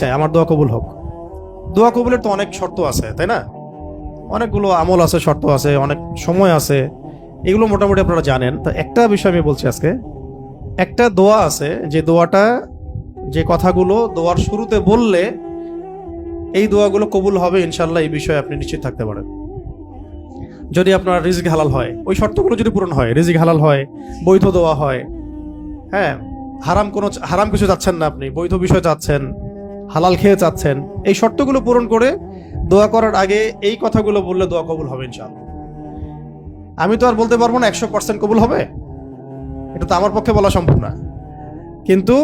চাই আমার দোয়া কবুল হোক। দোয়া কবুলের তো অনেক শর্ত আছে, তাই না? অনেকগুলো আমল আছে, শর্ত আছে, অনেক সময় আছে, এগুলো মোটামুটি আপনারা জানেন। তো একটা বিষয় আমি বলছি আজকে, একটা দোয়া আছে যে দোয়াটা, যে কথাগুলো দোয়ার শুরুতে বললে এই দোয়াগুলো কবুল হবে ইনশাল্লাহ, এই বিষয়ে আপনি নিশ্চিত থাকতে পারেন। যদি আপনার রিজিক হালাল হয়, ওই শর্তগুলো যদি পূরণ হয়, রিজিক হালাল হয়, বৈধ দোয়া হয়, হ্যাঁ, হারাম কিছু চাচ্ছেন না, আপনি বৈধ বিষয় চাচ্ছেন, হালাল খেয়ে চাচ্ছেন, এই শর্তগুলো পূরণ করে দোয়া করার আগে এই কথাগুলো বললে দোয়া কবুল হবে ইনশাআল্লাহ। আমি তো আর বলতে পারবো না 100% কবুল হবে, এটা তো আমার পক্ষে বলা সম্ভব না। কিন্তু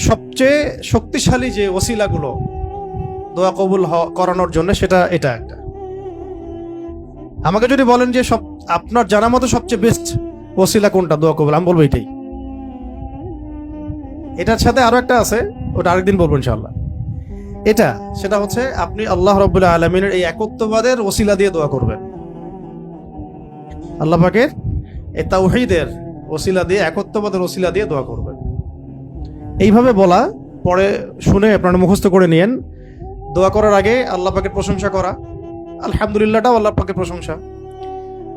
সবচেয়ে শক্তিশালী যে ওসিলাগুলো দোয়া কবুল করানোর জন্য, সেটা এটা একটা। আমাকে যদি বলেন যে আপনার জানা মতো সবচেয়ে বেস্ট ওসিলা কোনটা দোয়া কবুল, আমি বলবো এটাই। এটার সাথে আরো একটা আছে, ওটা আরেকদিন বলবো ইনশাআল্লাহ। সেটা হচ্ছে আপনি আল্লাহ রাব্বুল আলামিনের এই একত্ববাদের ওসিলা দিয়ে দোয়া করবেন। আল্লাহ পাকের এই তাওহীদের ওসিলা দিয়ে, একত্ববাদের ওসিলা দিয়ে দোয়া করবেন। এইভাবে বলা, পরে শুনে আপনারা মুখস্থ করে নিয়েন। দোয়া করার আগে আল্লাহ পাকের প্রশংসা করা, আলহামদুলিল্লাহটাও আল্লাহ পাকের প্রশংসা,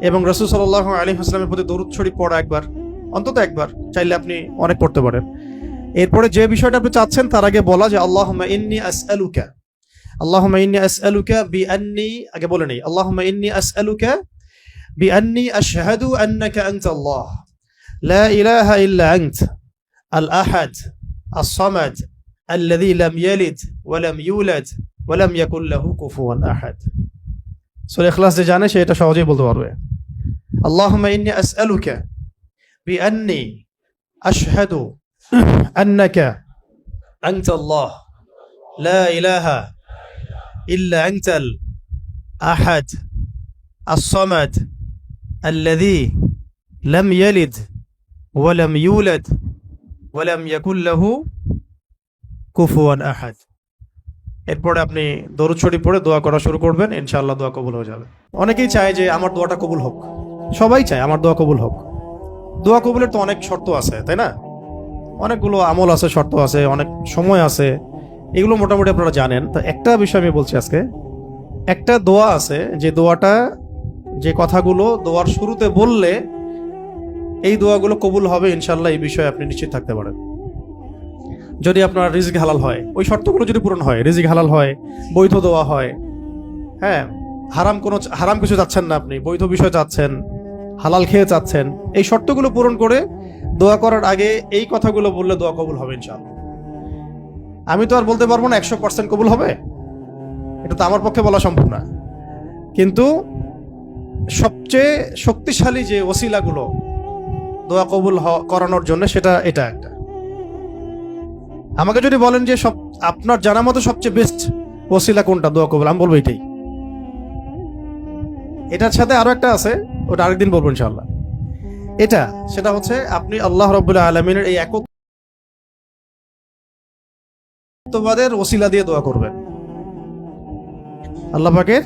এবং রাসূল সাল্লাল্লাহু আলাইহি ওয়াসাল্লামের প্রতি দরুদ শরীফ পড়া একবার, অন্তত একবার, চাইলে আপনি অনেক পড়তে পারেন। এরপরে যে বিষয়টা আপনি চাচ্ছেন তার আগে বলা যে আল্লাহুম্মা ইন্নী আসআলুকা বিআন্নী, আগে বলে নেই, আল্লাহুম্মা ইন্নী আসআলুকা বিআন্নী আশহাদু আন্নাকা আনতাল্লাহ লা ইলাহা ইল্লা আনত আল আহাদ আস সামাদ আল্লাযী লাম ইয়ালিদ ওয়া লাম ইউলাদ ওয়া লাম ইয়াকুল লাহু কুফুয়ান আহাদ। সূরা ইখলাস যে জানে সে এটা সহজেই বলতে পারবে। আল্লাহুম্মা ইন্নী আসআলুকা বিআন্নী আশহাদু আন্নাকা আনতাল্লাহ লা ইলাহা ইল্লা আনতাল আহাদ আস সামাদ আল্লাযী লাম ইয়ালিদ ওয়া লাম ইউলাদ ওয়া লাম ইয়াকুল লাহু কুফুয়ান আহাদ। এরপরে আপনি দরুদ শরীফ পড়ে দোয়া করা শুরু করবেন, ইনশাআল্লাহ দোয়া কবুল হয়ে যাবে। অনেকেই চায় যে আমার দোয়াটা কবুল হোক, সবাই চায় আমার দোয়া কবুল হোক। দোয়া কবুলের তো অনেক শর্ত আছে, তাই না? অনেকগুলো আমল আছে, শর্ত আছে, অনেক সময় আছে, এগুলো মোটামুটি আপনারা জানেন। তো একটা বিষয় আমি বলছি আজকে, একটা দোয়া আছে যে দোয়াটা, যে কথাগুলো দোয়ার শুরুতে বললে এই দোয়াগুলো কবুল হবে ইনশাআল্লাহ, এই বিষয়ে আপনি নিশ্চিত থাকতে পারেন। যদি আপনার রিজিক হালাল হয়, ওই শর্তগুলো যদি পূরণ হয়, রিজিক হালাল হয়, বৈধ দোয়া হয়, হ্যাঁ, হারাম কিছু চাচ্ছেন না, আপনি বৈধ বিষয় চাচ্ছেন, হালাল খেয়ে চাচ্ছেন, এই শর্তগুলো পূরণ করে দোয়া করার আগে এই কথাগুলো বললে দোয়া কবুল হবে ইনশাআল্লাহ। আমি তো আর বলতে পারবো না 100% কবুল হবে, এটা তো আমার পক্ষে বলা সম্ভব না। কিন্তু সবচেয়ে শক্তিশালী যে ওসিলাগুলো দোয়া কবুল করানোর জন্য, সেটা এটা একটা। আমাকে যদি বলেন যে আপনার জানা মতো সবচেয়ে বেস্ট ওসিলা কোনটা দোয়া কবুল, আমি বলবো এটাই। এটার সাথে আরো একটা আছে, ওটা আরেকদিন বলবো ইনশাআল্লাহ। সেটা হচ্ছে আপনি আল্লাহ রাব্বুল আলামিনের এই একত্ববাদের ওসিলা দিয়ে দোয়া করবেন। আল্লাহ পাকের